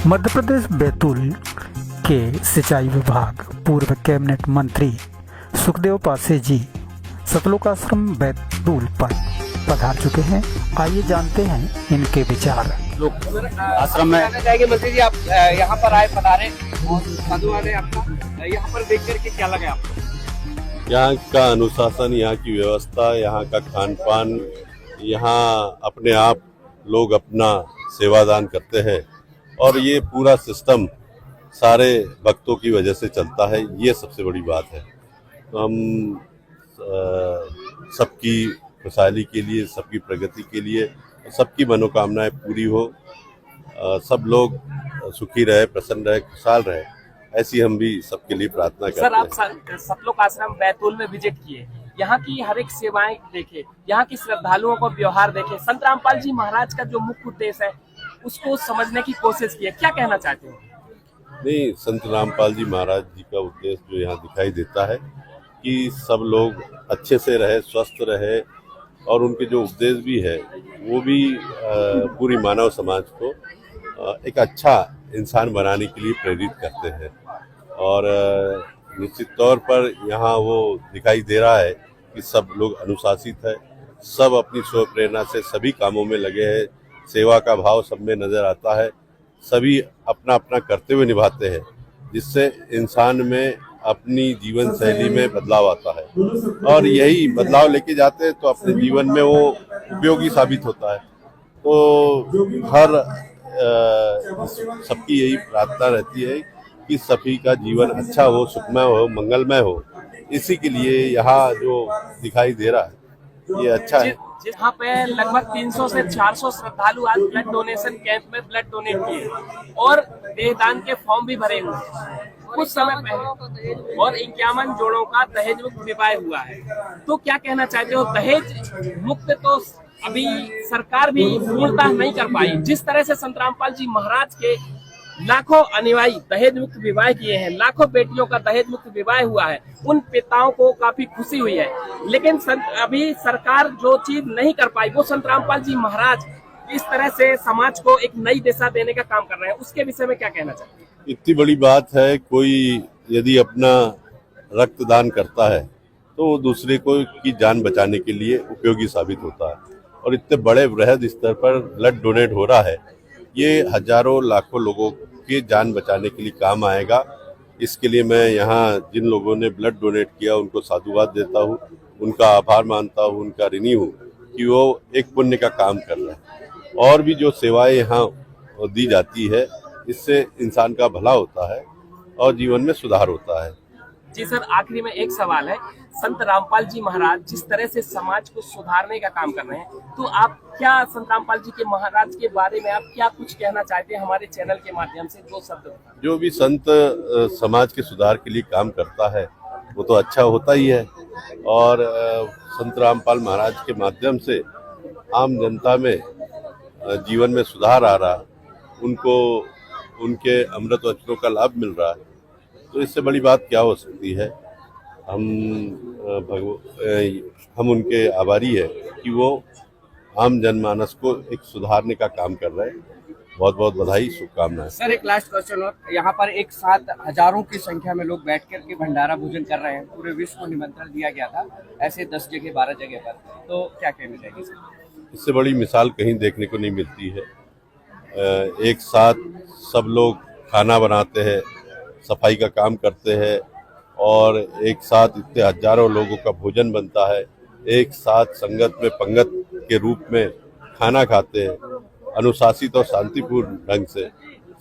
मध्य प्रदेश बैतूल के सिंचाई विभाग पूर्व कैबिनेट मंत्री सुखदेव पासे जी सतलोक बैतूल पर पधार चुके हैं। आइए जानते हैं इनके विचार। आश्रम में जाएंगे मंत्री जी, आप यहाँ पर आए पधारे और साधुवाद है आपका। यहाँ पर देख करके क्या लगा आपको? यहाँ का अनुशासन, यहाँ की व्यवस्था, यहाँ का खान पान, यहाँ अपने आप लोग अपना सेवादान करते हैं और ये पूरा सिस्टम सारे भक्तों की वजह से चलता है। ये सबसे बड़ी बात है। तो हम सबकी खुशहाली के लिए, सबकी प्रगति के लिए, सबकी मनोकामनाएं पूरी हो, सब लोग सुखी रहे, प्रसन्न रहे, खुशहाल रहे, ऐसी हम भी सबके लिए प्रार्थना करते हैं। सर, आप सतलोक आश्रम बैतूल में विजिट किए, यहाँ की हर एक सेवाएं देखे, यहाँ की श्रद्धालुओं को व्यवहार देखे, संत रामपाल जी महाराज का जो मुख्य उद्देश्य है उसको समझने की कोशिश की है, क्या कहना चाहते हो? नहीं, संत रामपाल जी महाराज जी का उद्देश्य जो यहाँ दिखाई देता है कि सब लोग अच्छे से रहे, स्वस्थ रहे, और उनके जो उपदेश भी है वो भी पूरी मानव समाज को एक अच्छा इंसान बनाने के लिए प्रेरित करते हैं। और निश्चित तौर पर यहाँ वो दिखाई दे रहा है कि सब लोग अनुशासित है, सब अपनी स्व प्रेरणा से सभी कामों में लगे हैं, सेवा का भाव सब में नजर आता है, सभी अपना अपना कर्तव्य निभाते हैं, जिससे इंसान में अपनी जीवन शैली में बदलाव आता है और यही बदलाव लेके जाते हैं तो अपने जीवन में वो उपयोगी साबित होता है। तो हर सबकी यही प्रार्थना रहती है कि सभी का जीवन अच्छा हो, सुखमय हो, मंगलमय हो। इसी के लिए यहाँ जो दिखाई दे रहा है ये अच्छा है। जहाँ पे लगभग 300 से 400 श्रद्धालु आज ब्लड डोनेशन कैंप में ब्लड डोनेट किए और देहदान के फॉर्म भी भरे हुए कुछ समय पहले, और 51 जोड़ों का दहेज मुक्त विवाह हुआ है। तो क्या कहना चाहते हो? दहेज मुक्त तो अभी सरकार भी पूर्णतः नहीं कर पाई। जिस तरह से संत रामपाल जी महाराज के लाखों अनुयायी दहेज मुक्त विवाह किए हैं, लाखों बेटियों का दहेज मुक्त विवाह हुआ है, उन पिताओं को काफी खुशी हुई है। लेकिन अभी सरकार जो चीज नहीं कर पाई वो संत रामपाल जी महाराज इस तरह से समाज को एक नई दिशा देने का काम कर रहे हैं, उसके विषय में क्या कहना चाहते हैं? इतनी बड़ी बात है, कोई यदि अपना रक्तदान करता है तो वो दूसरे को की जान बचाने के लिए उपयोगी साबित होता है। और इतने बड़े वृहद स्तर पर ब्लड डोनेट हो रहा है, ये हजारों लाखों लोगों के जान बचाने के लिए काम आएगा। इसके लिए मैं यहाँ जिन लोगों ने ब्लड डोनेट किया उनको साधुवाद देता हूँ, उनका आभार मानता हूँ, उनका ऋणी हूँ कि वो एक पुण्य का काम कर रहे हैं। और भी जो सेवाएं यहाँ दी जाती है इससे इंसान का भला होता है और जीवन में सुधार होता है। जी सर, आखिरी में एक सवाल है, संत रामपाल जी महाराज जिस तरह से समाज को सुधारने का काम कर रहे हैं, तो आप क्या संत रामपाल जी के महाराज के बारे में आप क्या कुछ कहना चाहते हैं हमारे चैनल के माध्यम से? दो शब्द। जो भी संत समाज के सुधार के लिए काम करता है वो तो अच्छा होता ही है, और संत रामपाल महाराज के माध्यम से आम जनता में जीवन में सुधार आ रहा, उनको उनके अमृत वचनों का लाभ मिल रहा है, तो इससे बड़ी बात क्या हो सकती है। हम उनके आभारी है कि वो आम जनमानस को एक सुधारने का काम कर रहे हैं। बहुत बहुत बधाई, शुभकामनाएं। सर, एक लास्ट क्वेश्चन और, यहाँ पर एक साथ हजारों की संख्या में लोग बैठ करके भंडारा भोजन कर रहे हैं, पूरे विश्व को निमंत्रण दिया गया था, ऐसे 10 जगह 12 जगह पर, तो क्या कहना चाहिए सर? इससे बड़ी मिसाल कहीं देखने को नहीं मिलती है। एक साथ सब लोग खाना बनाते हैं, सफाई का काम करते हैं और एक साथ इतने हजारों लोगों का भोजन बनता है, एक साथ संगत में पंगत के रूप में खाना खाते हैं, अनुशासित और शांतिपूर्ण ढंग से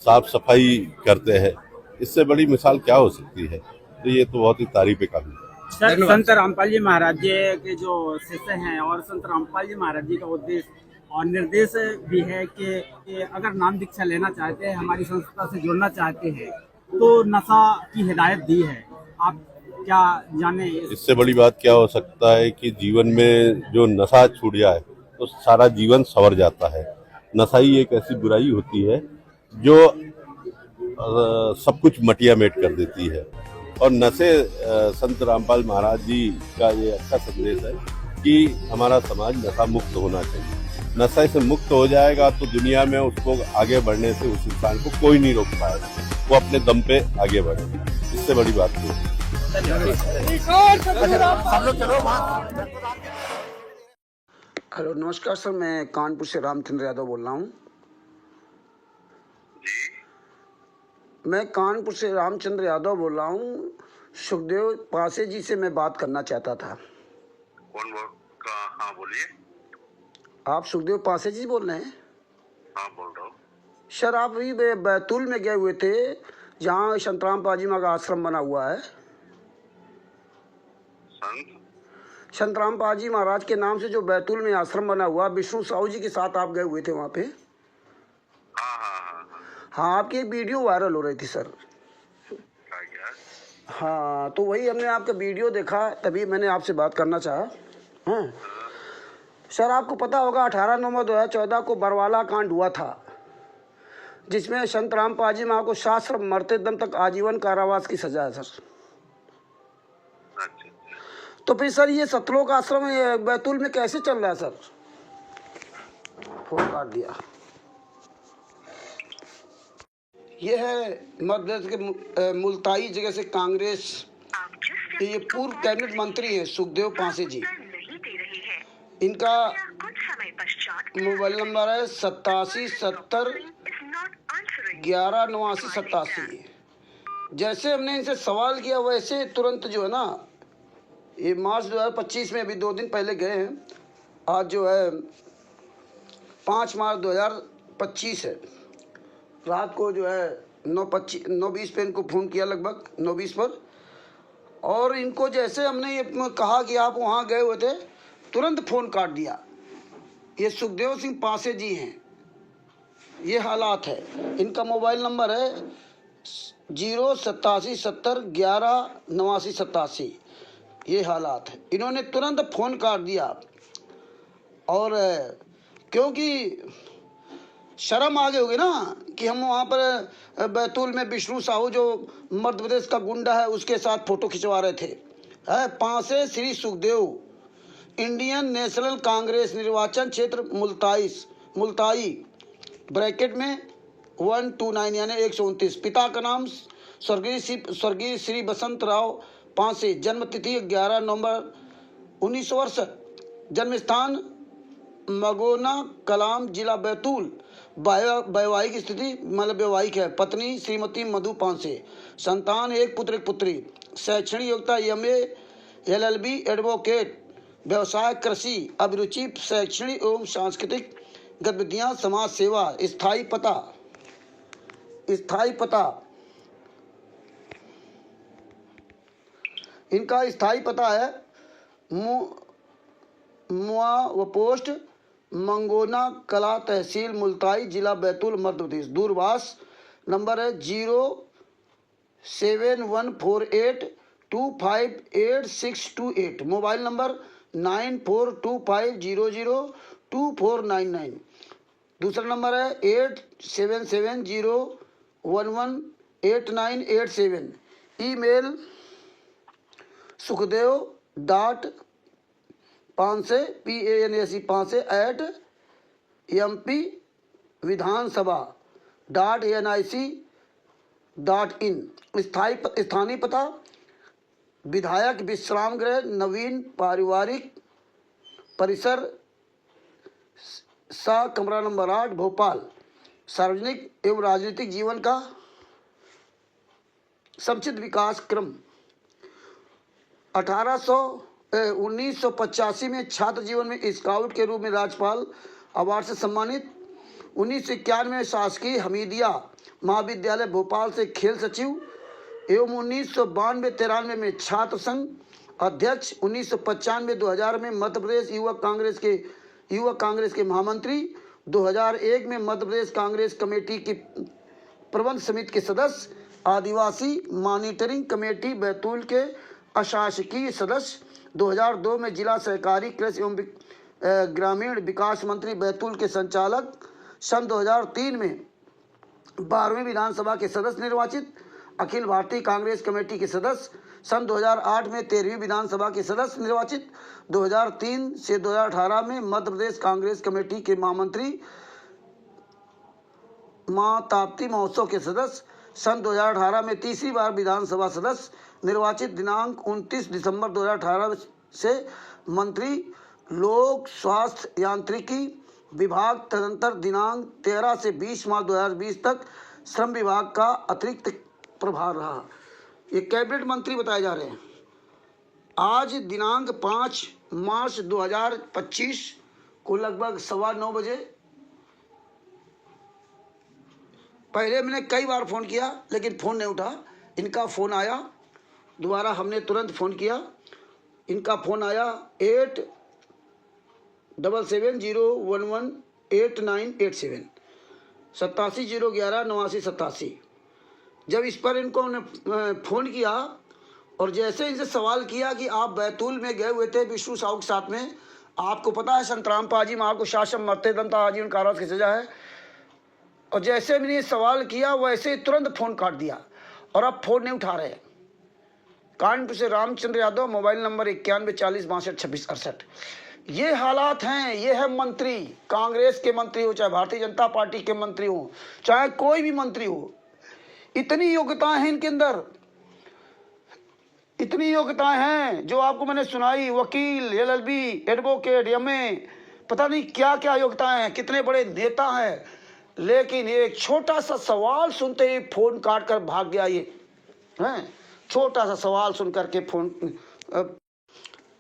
साफ सफाई करते हैं। इससे बड़ी मिसाल क्या हो सकती है? तो ये तो बहुत ही तारीफ काबिल है। सर, संत रामपाल जी महाराज जी के जो शिष्य हैं और संत रामपाल जी महाराज जी का उद्देश्य और निर्देश भी है कि अगर नाम दीक्षा लेना चाहते हैं, हमारी संस्था से जुड़ना चाहते हैं, तो नशा की हिदायत दी है। आप क्या जाने? इससे बड़ी बात क्या हो सकता है कि जीवन में जो नशा छूट जाए तो सारा जीवन संवर जाता है। नशा ही एक ऐसी बुराई होती है जो सब कुछ मटिया मेट कर देती है, और नशे संत रामपाल महाराज जी का ये अच्छा संदेश है कि हमारा समाज नशा मुक्त होना चाहिए। नशे से मुक्त हो जाएगा तो दुनिया में उसको आगे बढ़ने से उस इंसान को कोई नहीं रोक पाएगा, वो अपने दम पे आगे बढ़ेगा। इससे बड़ी बात नहीं है। हेलो नमस्कार सर, मैं कानपुर से रामचंद्र यादव बोल रहा हूँ। मैं कानपुर से रामचंद्र यादव बोल रहा हूँ। सुखदेव पासे जी से मैं बात करना चाहता था। कौन बोल का? हाँ बोलिए। आप सुखदेव पासे जी बोल रहे हैं? हाँ बोल रहा हूँ। सर आप भी बैतूल में गए हुए थे, जहाँ संतराम पाजी माँ का आश्रम बना हुआ है। संतराम पाजी महाराज के नाम से जो बैतूल में आश्रम बना हुआ, विष्णु साहू जी के साथ आप गए हुए थे वहाँ पे। हाँ हाँ हाँ हाँ, आपकी एक वीडियो वायरल हो रही थी सर। हाँ, तो वही हमने आपका वीडियो देखा, तभी मैंने आपसे बात करना चाहा। हाँ सर, आपको पता होगा 18 नवंबर 2014 को बरवाला कांड हुआ था, जिसमें संत राम पाजी माँ को शास्त्र मरते दम तक आजीवन कारावास की सजा है सर। तो फिर सर ये सतलोक आश्रम बैतूल में कैसे चल रहा है सर? फोन काट दिया। ये है मध्य प्रदेश के मुल्ताई जगह से कांग्रेस के ये पूर्व कैबिनेट मंत्री हैं सुखदेव पासे जी। इनका मोबाइल नंबर है 8770118987। जैसे हमने इनसे सवाल किया वैसे तुरंत जो है ना, ये मार्च 2025 में अभी 2 दिन पहले गए हैं। आज जो है 5 मार्च 2025 है। रात को जो है 9:20 पे इनको फ़ोन किया, लगभग 9:20 पर। और इनको जैसे हमने ये कहा कि आप वहाँ गए हुए थे, तुरंत फ़ोन काट दिया। ये सुखदेव सिंह पासे जी हैं। ये हालात है। इनका मोबाइल नंबर है 08770118987। ये हालात है। इन्होंने तुरंत फ़ोन काट दिया। और क्योंकि शर्म आगे होगी ना कि हम वहाँ पर बैतूल में विष्णु साहू जो मध्य प्रदेश का गुंडा है उसके साथ फ़ोटो खिंचवा रहे थे। पासे श्री सुखदेव, इंडियन नेशनल कांग्रेस, निर्वाचन क्षेत्र मुल्ताई ब्रैकेट में 129 यानी 129। पिता का नाम स्वर्गीय श्री बसंत राव पासे, जन्म तिथि 11 नवंबर 1968, जन्म स्थान मगोना कलाम, जिला बैतूल। वैवाहिक स्थिति मतलब वैवाहिक है, पत्नी श्रीमती मधु पासे, संतान एक पुत्र एक पुत्री। शैक्षणिक योग्यता MA LLB, एडवोकेट, व्यवसाय कृषि, अभिरुचि शैक्षणिक एवं सांस्कृतिक गतिविधियां, समाज सेवा। स्थायी पता इनका स्थायी पता है मुआ व पोस्ट मंगोना कला, तहसील मुल्ताई, जिला बैतूल, मध्य प्रदेश। दूरभाष नंबर है 07148258628। Mobile number 9425002499। दूसरा नंबर है 8770118987। Email sukhdev.panse panse@mp-vidhansabha.nic.in। स्थानीय पता विधायक विश्राम गृह, नवीन पारिवारिक परिसर, सा कमरा नंबर 8, भोपाल। सार्वजनिक एवं राजनीतिक जीवन का समुचित विकास क्रम। 1985 में छात्र जीवन में स्काउट के रूप में राज्यपाल अवार्ड से सम्मानित। 1991 में शासकीय हमीदिया महाविद्यालय भोपाल से खेल सचिव एवं 1992-93 में छात्र संघ अध्यक्ष। 1995-2000 में मध्य प्रदेश युवक कांग्रेस के महामंत्री। 2001 में मध्य प्रदेश कांग्रेस कमेटी की प्रबंध समिति के सदस्य। आदिवासी मॉनिटरिंग कमेटी बैतूल के अशासकीय सदस्य। 2002 में जिला सहकारी कृषि एवं ग्रामीण विकास मंत्री बैतूल के संचालक। सन 2003 में 12वीं विधानसभा के सदस्य निर्वाचित। अखिल भारतीय कांग्रेस कमेटी के सदस्य। सन 2008 में 13वीं विधानसभा के सदस्य निर्वाचित, 2003 से 2018 में मध्य प्रदेश कांग्रेस कमेटी के महामंत्री, मां ताप्ती महोत्सव के सदस्य, सन 2018 में तीसरी बार विधानसभा सदस्य निर्वाचित, दिनांक 29 दिसंबर 2018 से मंत्री लोक स्वास्थ्य यांत्रिकी विभाग, तदनंतर दिनांक 13 से 20 मार्च 2020 तक श्रम विभाग का अतिरिक्त प्रभार रहा। ये कैबिनेट मंत्री बताए जा रहे हैं। आज दिनांक 5 मार्च 2025 को लगभग 9:15 बजे, पहले मैंने कई बार फ़ोन किया लेकिन फ़ोन नहीं उठा, इनका फ़ोन आया, दोबारा हमने तुरंत फ़ोन किया, इनका फ़ोन आया 8770118987 87011987। जब इस पर इनको हमने फ़ोन किया और जैसे इनसे सवाल किया कि आप बैतूल में गए हुए थे विष्णु साहू के साथ में, आपको पता है संतराम पाजी माँ को शासन मरते दम था, आजीवन कारावास की सजा है, और जैसे मैंने ये सवाल किया वैसे तुरंत फ़ोन काट दिया और अब फ़ोन नहीं उठा रहे। कानपुर से रामचंद्र यादव, मोबाइल नंबर 9140622668। ये हालात हैं। ये है मंत्री, कांग्रेस के मंत्री हो चाहे भारतीय जनता पार्टी के मंत्री हो चाहे कोई भी मंत्री हो, इतनी योग्यताएं हैं इनके अंदर, इतनी योग्यताएं हैं जो आपको मैंने सुनाई, वकील, LLB, एडवोकेट, MA, पता नहीं क्या क्या योग्यताएं हैं, कितने बड़े नेता हैं, लेकिन एक छोटा सा सवाल सुनते ही फोन काट कर भाग गया। ये हैं, छोटा सा सवाल सुन करके फोन।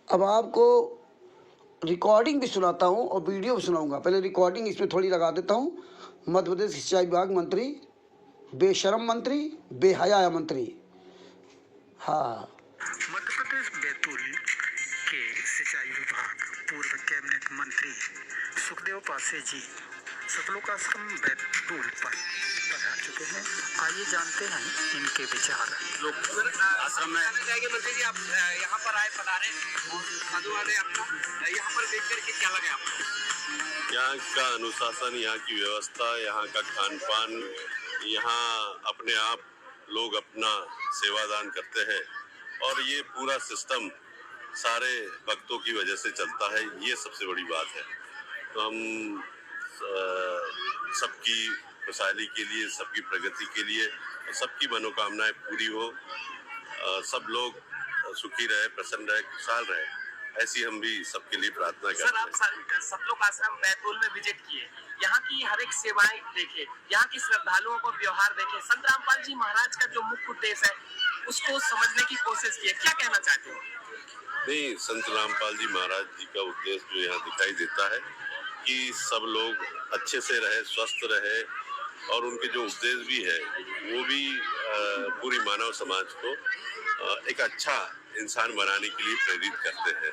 अब आपको रिकॉर्डिंग भी सुनाता हूँ और वीडियो भी सुनाऊंगा। पहले रिकॉर्डिंग इसमें थोड़ी लगा देता हूँ। मध्य प्रदेश सिंचाई विभाग मंत्री, बेशरम मंत्री, बेहया मंत्री। हाँ, मध्य प्रदेश बैतूल के सिंचाई विभाग पूर्व कैबिनेट मंत्री सुखदेव पासे जी सतलोक आश्रम बैतूल पर पधार चुके हैं। आइए जानते हैं इनके विचार। लोग आश्रम में मंत्री जी, आप यहाँ पर आए, पधारे और साधु वाले अपना यहाँ पर देख करके क्या लगे आपको? यहाँ का अनुशासन, यहाँ की व्यवस्था, यहाँ का खान पान, यहाँ अपने आप लोग अपना सेवादान करते हैं और ये पूरा सिस्टम सारे भक्तों की वजह से चलता है। ये सबसे बड़ी बात है। तो हम सबकी खुशहाली के लिए, सबकी प्रगति के लिए, सबकी मनोकामनाएं पूरी हो, सब लोग सुखी रहे, प्रसन्न रहे, खुशहाल रहे, ऐसी हम भी सबके लिए प्रार्थना करते हैं। सर, आप सतलोक आश्रम बैतूल में विजिट किए, यहाँ की हर एक सेवाएं देखे, यहाँ की श्रद्धालुओं को व्यवहार देखे, संत रामपाल जी महाराज का जो मुख्य उद्देश्य है उसको समझने की कोशिश की है, क्या कहना चाहते हो? नहीं, संत रामपाल जी महाराज जी का उद्देश्य जो यहाँ दिखाई देता है कि सब लोग अच्छे से रहे, स्वस्थ रहे, और उनके जो उपदेश भी है वो भी पूरी मानव समाज को एक अच्छा इंसान बनाने के लिए प्रेरित करते हैं।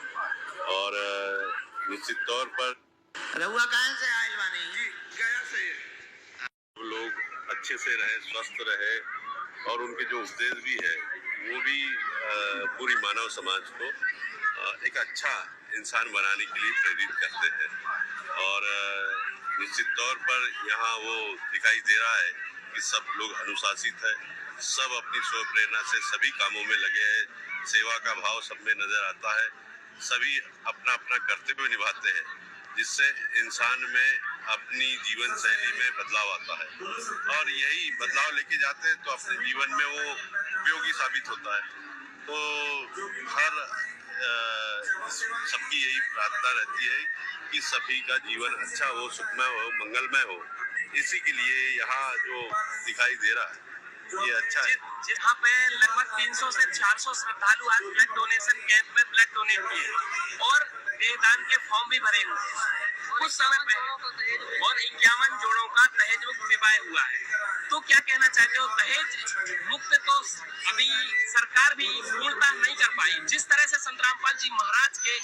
और निश्चित तौर पर रहुआ कहाँ से आए बानी? गया से लोग अच्छे से रहे, स्वस्थ रहे, और उनके जो उपदेश भी है वो भी पूरी मानव समाज को एक अच्छा इंसान बनाने के लिए प्रेरित करते हैं। और निश्चित तौर पर यहाँ वो दिखाई दे रहा है कि सब लोग अनुशासित है, सब अपनी स्व प्रेरणा से सभी कामों में लगे हैं, सेवा का भाव सब में नजर आता है, सभी अपना अपना कर्तव्य निभाते हैं, जिससे इंसान में अपनी जीवन शैली में बदलाव आता है और यही बदलाव लेके जाते हैं तो अपने जीवन में वो उपयोगी साबित होता है। तो हर सबकी यही प्रार्थना रहती है कि सभी का जीवन अच्छा हो, सुखमय हो, मंगलमय हो। इसी के लिए यहाँ जो दिखाई दे रहा है ये अच्छा है। जहाँ पे लगभग 300 से 400 श्रद्धालु आज ब्लड डोनेशन कैंप में ब्लड डोनेट किए और देहदान के फॉर्म भी भरे हुए हैं कुछ समय पहले, और 51 जोड़ों का दहेज मुक्त विवाह हुआ है। तो क्या कहना चाहते हो? दहेज मुक्त तो अभी सरकार भी पूर्णतः नहीं कर पाई। जिस तरह से संत रामपाल जी महाराज के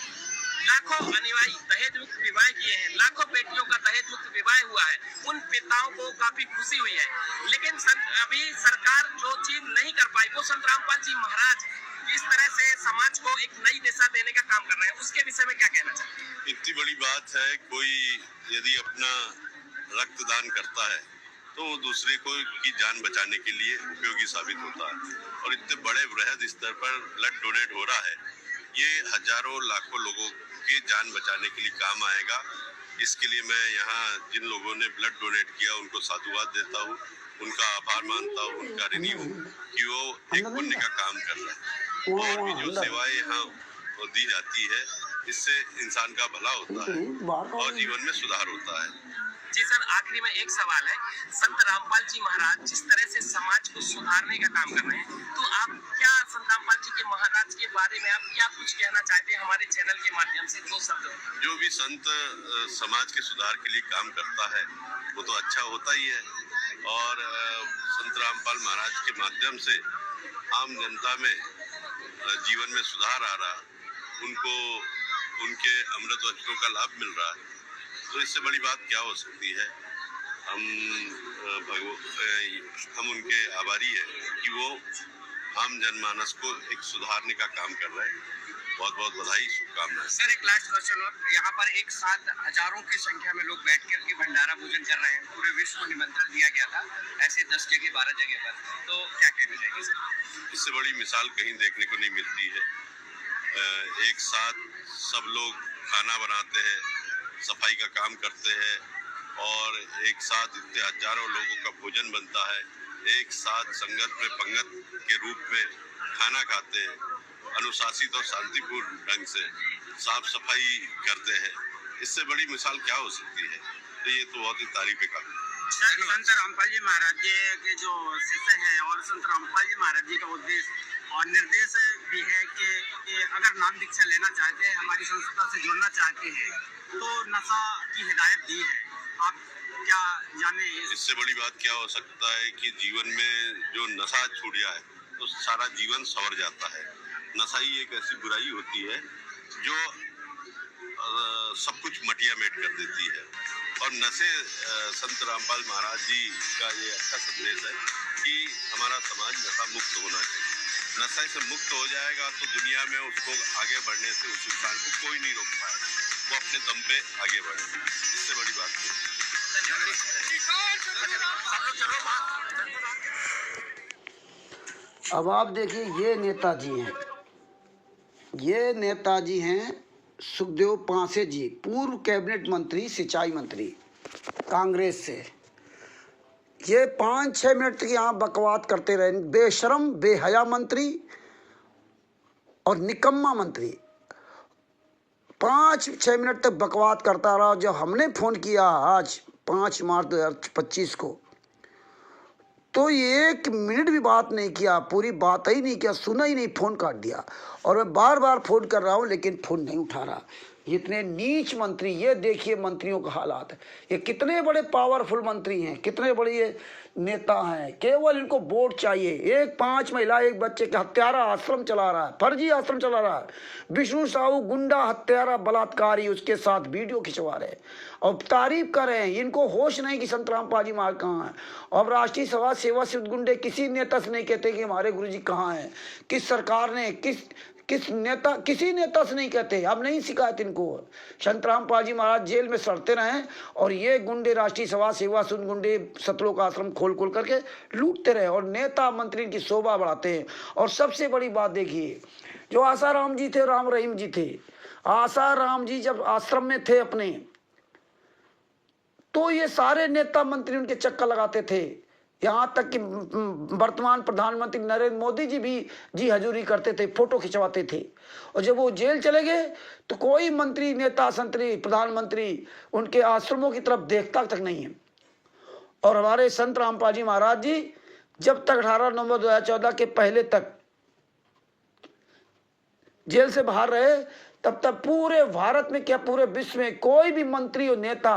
लाखों अनुयायी दहेज मुक्त विवाह किए हैं, लाखों बेटियों का दहेज मुक्त विवाह हुआ है, उन पिताओं को काफी खुशी हुई है। लेकिन अभी सरकार जो चीज नहीं कर पाई वो संत रामपाल जी महाराज इस तरह से समाज को एक नई दिशा देने का काम कर रहे हैं, उसके विषय में क्या कहना चाहते हैं? इतनी बड़ी बात है, कोई यदि अपना रक्तदान करता है तो वो दूसरे को की जान बचाने के लिए उपयोगी साबित होता है। और इतने बड़े वृहद स्तर पर ब्लड डोनेट हो रहा है, ये हजारों लाखों लोगों के जान बचाने के लिए काम आएगा। इसके लिए मैं यहाँ जिन लोगों ने ब्लड डोनेट किया उनको साधुवाद देता हूँ, उनका आभार मानता हूँ, उनका ऋणी हूँ कि वो एक पुण्य का काम कर रहे हैं। और भी जो सेवाएं यहाँ दी जाती है, इससे इंसान का भला होता है और जीवन में सुधार होता है। जी सर, आखिरी में एक सवाल है। संत रामपाल जी महाराज जिस तरह से समाज को सुधारने का काम कर रहे हैं, तो आप क्या संत रामपाल जी के महाराज के बारे में आप क्या कुछ कहना चाहते हैं हमारे चैनल के माध्यम से? दो शब्द। जो भी संत समाज के सुधार के लिए काम करता है वो तो अच्छा होता ही है। और संत रामपाल महाराज के माध्यम से आम जनता में जीवन में सुधार आ रहा, उनको उनके अमृत वचनों का लाभ मिल रहा है, तो इससे बड़ी बात क्या हो सकती है। हम उनके आभारी हैं कि वो आम जनमानस को एक सुधारने का काम कर रहे हैं। बहुत बहुत बधाई, शुभकामनाएं। सर, एक लास्ट क्वेश्चन और, यहाँ पर एक साथ हजारों की संख्या में लोग बैठ कर के भंडारा भोजन कर रहे हैं, पूरे विश्व को निमंत्रण दिया गया था, ऐसे 10 जगह 12 जगह पर, तो क्या कहना चाहिए सर? इससे बड़ी मिसाल कहीं देखने को नहीं मिलती है। एक साथ सब लोग खाना बनाते हैं, सफाई का काम करते हैं और एक साथ इतने हजारों लोगों का भोजन बनता है, एक साथ संगत में पंगत के रूप में खाना खाते हैं, अनुशासित और शांतिपूर्ण ढंग से साफ सफाई करते हैं। इससे बड़ी मिसाल क्या हो सकती है। तो ये तो बहुत ही तारीफ का। संत रामपाल जी महाराज जी के जो शिष्य हैं और संत रामपाल जी महाराज जी का उद्देश्य और निर्देश भी है कि अगर नाम दीक्षा लेना चाहते हैं, हमारी संस्था से जुड़ना चाहते हैं, तो नशा की हिदायत दी है। आप क्या जाने? इससे बड़ी बात क्या हो सकता है कि जीवन में जो नशा छूट जाए तो सारा जीवन संवर जाता है। नशा ही एक ऐसी बुराई होती है जो सब कुछ मटिया मेट कर देती है। और नशे संत रामपाल महाराज जी का ये अच्छा संदेश है कि हमारा समाज नशा मुक्त होना चाहिए। नशे से मुक्त हो जाएगा तो दुनिया में उसको आगे बढ़ने से उस इंसान को कोई नहीं रोक पाएगा, वो अपने दम पे आगे बढ़े। इससे बड़ी बात नहीं। अब आप देखिए, ये नेताजी हैं, ये नेताजी हैं सुखदेव पांसे जी, पूर्व कैबिनेट मंत्री, सिंचाई मंत्री, कांग्रेस से। ये 5-6 मिनट तक यहाँ बकवाद करते रहे, बेशरम बेहया मंत्री और निकम्मा मंत्री। 5-6 मिनट तक बकवाद करता रहा। जब हमने फ़ोन किया आज 5 मार्च 2025 को, तो 1 मिनट भी बात नहीं किया, पूरी बात ही नहीं किया, सुना ही नहीं, फ़ोन काट दिया। और मैं बार बार फ़ोन कर रहा हूँ लेकिन फ़ोन नहीं उठा रहा। इतने नीच मंत्री, ये देखिए मंत्रियों का हालात है। ये कितने बड़े पावरफुल मंत्री हैं, कितने बड़े ये नेता हैं, केवल इनको वोट चाहिए। एक 5 महिला 1 बच्चे का हत्यारा आश्रम चला रहा है, फर्जी आश्रम चला रहा है। विष्णु साहू गुंडा हत्यारा बलात्कारी उसके साथ वीडियो खिंचवा रहे हैं और तारीफ कर रहे हैं। इनको होश नहीं कि संत रामपाल जी महाराज कहाँ हैं। और राष्ट्रीय समाज सेवा से गुंडे किसी नेता से नहीं कहते कि हमारे गुरु जी कहाँ हैं, किस सरकार ने, किसी नेता से नहीं कहते। अब नहीं शिकायत इनको। संत रामपाल जी महाराज जेल में सड़ते रहे और ये गुंडे राष्ट्रीय समाज सेवा से गुंडे सतलोक आश्रम खोल करके लूटते रहे और नेता मंत्री की शोभा बढ़ाते हैं। और सबसे बड़ी बात देखिए, जो आसाराम जी थे, राम रहीम जी थे, आसाराम जी जब आश्रम में थे अपने, तो ये सारे नेता मंत्री उनके चक्कर लगाते थे। यहाँ तक कि वर्तमान प्रधानमंत्री नरेंद्र मोदी जी भी जी हजूरी करते थे, फोटो खिंचवाते थे। और जब वो जेल चले गए तो कोई मंत्री, नेता, संतरी, प्रधानमंत्री उनके आश्रमों की तरफ देखता तक नहीं है। और हमारे संत रामपाल जी महाराज जी जब तक 18 नवंबर 2014 के पहले तक जेल से बाहर रहे, तब तक पूरे भारत में क्या पूरे विश्व में कोई भी मंत्री और नेता,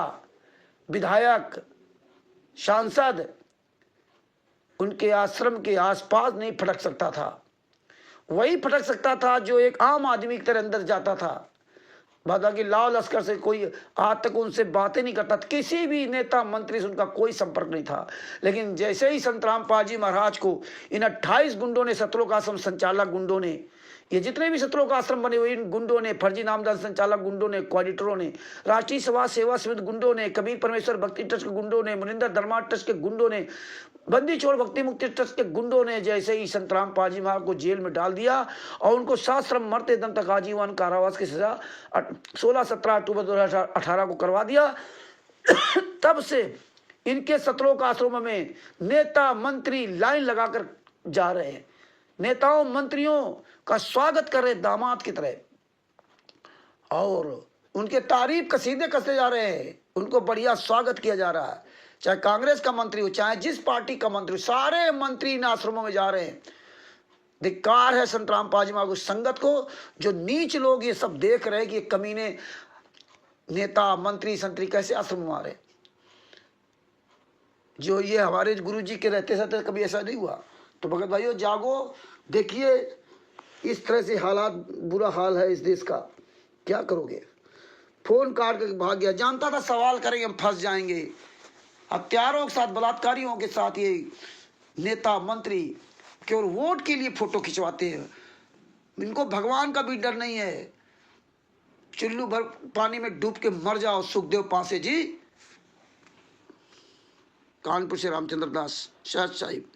विधायक, सांसद उनके आश्रम के आसपास नहीं फटक सकता था। वही फटक सकता था जो एक आम आदमी की तरह अंदर जाता था। बाकी लाल लश्कर से कोई आज तक उनसे बातें नहीं करता, किसी भी नेता मंत्री से उनका कोई संपर्क नहीं था। लेकिन जैसे ही संत रामपाल जी महाराज को इन 28 गुंडों ने, सतलोक आश्रम संचालक गुंडों ने ये जितने भी सत्रों का आश्रम बने हुए, इन गुंडों ने, फर्जी नामदार संचालक गुंडों ने, कोऑर्डिनेटरों ने, राष्ट्रीय समाज सेवा समिति गुंडों ने, कबीर परमेश्वर भक्ति ट्रस्ट के गुंडों ने, मुनिंदर धर्मा ट्रस्ट के गुंडों ने, बंदी छोड़ भक्ति मुक्ति ट्रस्ट के गुंडों ने जैसे ही संत रामपाल जी महाराज को जेल में डाल दिया और उनको साश्रम मरते दम तक आजीवन कारावास की सजा 16-17 अक्टूबर 2018 को करवा दिया। तब से इनके सत्रों का आश्रम में नेता मंत्री लाइन लगाकर जा रहे हैं, नेताओं मंत्रियों का स्वागत कर रहे दामाद की तरह और उनके तारीफ कसीदे कसते जा रहे हैं, उनको बढ़िया स्वागत किया जा रहा है। चाहे कांग्रेस का मंत्री हो, चाहे जिस पार्टी का मंत्री हो, सारे मंत्री इन आश्रमों में जा रहे हैं। धिक्कार है संत रामपाल जी महाराज संगत को, जो नीच लोग ये सब देख रहे हैं कि ये कमीने नेता मंत्री संतरी कैसे आश्रम में आ रहे। जो ये हमारे गुरु जी के रहते रहते कभी ऐसा नहीं हुआ। तो भगत भाइयों जागो, देखिए इस तरह से हालात, बुरा हाल है इस देश का, क्या करोगे। फोन काट कर भाग गया, जानता था सवाल करेंगे हम फंस जाएंगे। हत्यारों के साथ, बलात्कारियों के साथ ये नेता मंत्री केवल वोट के लिए फोटो खिंचवाते हैं, इनको भगवान का भी डर नहीं है। चुल्लू भर पानी में डूब के मर जाओ सुखदेव पासे जी। कानपुर से रामचंद्र दास, शहद साहिब।